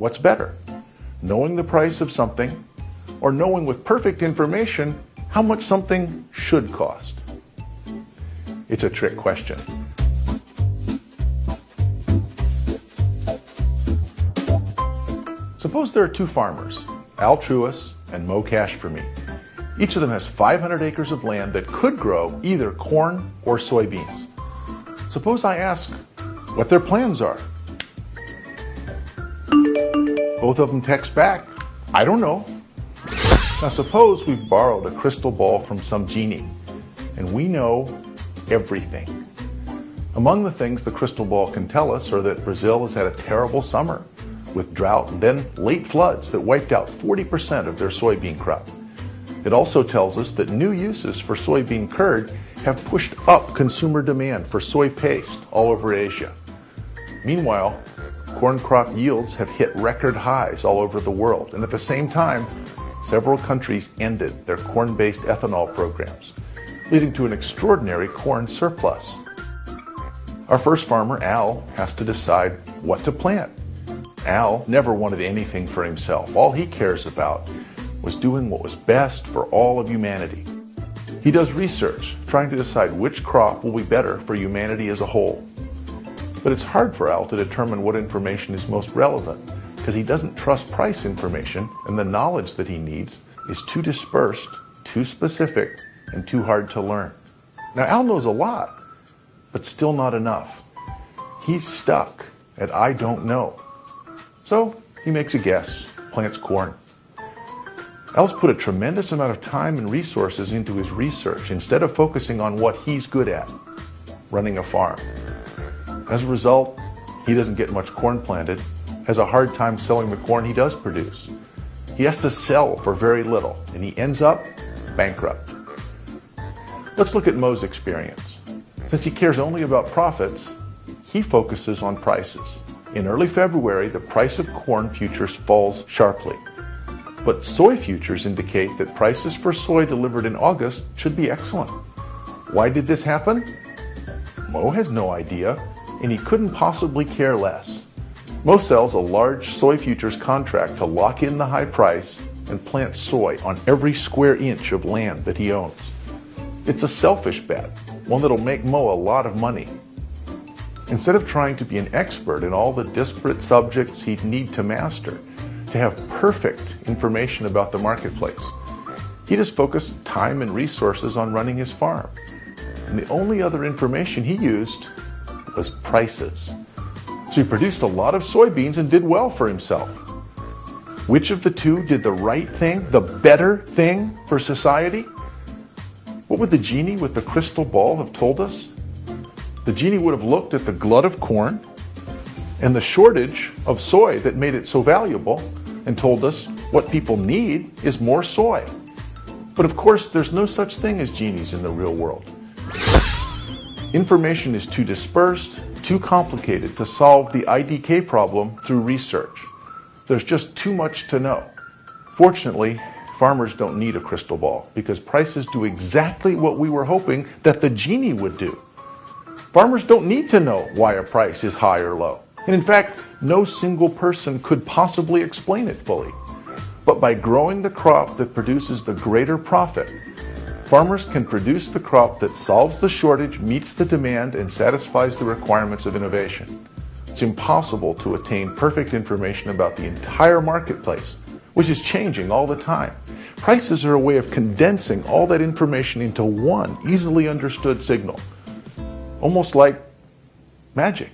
What's better? Knowing the price of something, or knowing with perfect information how much something should cost? It's a trick question. Suppose there are two farmers, Al Truis and Mo Cash for Me. Each of them has 500 acres of land that could grow either corn or soybeans. Suppose I ask what their plans are. Both of them text back, I don't know. Now suppose we've borrowed a crystal ball from some genie, and we know everything. Among the things the crystal ball can tell us are that Brazil has had a terrible summer with drought and then late floods that wiped out 40% of their soybean crop. It also tells us that new uses for soybean curd have pushed up consumer demand for soy paste all over Asia. Meanwhile, corn crop yields have hit record highs all over the world, and at the same time, several countries ended their corn-based ethanol programs, leading to an extraordinary corn surplus. Our first farmer, Al, has to decide what to plant. Al never wanted anything for himself. All he cares about was doing what was best for all of humanity. He does research, trying to decide which crop will be better for humanity as a whole. But it's hard for Al to determine what information is most relevant, because he doesn't trust price information, and the knowledge that he needs is too dispersed, too specific, and too hard to learn. Now, Al knows a lot, but still not enough. He's stuck at I don't know. So he makes a guess, plants corn. Al's put a tremendous amount of time and resources into his research instead of focusing on what he's good at, running a farm. As a result, he doesn't get much corn planted, has a hard time selling the corn he does produce. He has to sell for very little, and he ends up bankrupt. Let's look at Mo's experience. Since he cares only about profits, he focuses on prices. In early February, the price of corn futures falls sharply. But soy futures indicate that prices for soy delivered in August should be excellent. Why did this happen? Mo has no idea, and he couldn't possibly care less. Mo sells a large soy futures contract to lock in the high price and plant soy on every square inch of land that he owns. It's a selfish bet, one that'll make Mo a lot of money. Instead of trying to be an expert in all the disparate subjects he'd need to master, to have perfect information about the marketplace, he just focused time and resources on running his farm. And the only other information he used was prices. So he produced a lot of soybeans and did well for himself. Which of the two did the right thing, the better thing for society? What would the genie with the crystal ball have told us? The genie would have looked at the glut of corn and the shortage of soy that made it so valuable and told us what people need is more soy. But of course, there's no such thing as genies in the real world. Information is too dispersed, too complicated to solve the IDK problem through research. There's just too much to know. Fortunately, farmers don't need a crystal ball because prices do exactly what we were hoping that the genie would do. Farmers don't need to know why a price is high or low. And in fact, no single person could possibly explain it fully. But by growing the crop that produces the greater profit, farmers can produce the crop that solves the shortage, meets the demand, and satisfies the requirements of innovation. It's impossible to attain perfect information about the entire marketplace, which is changing all the time. Prices are a way of condensing all that information into one easily understood signal. Almost like magic.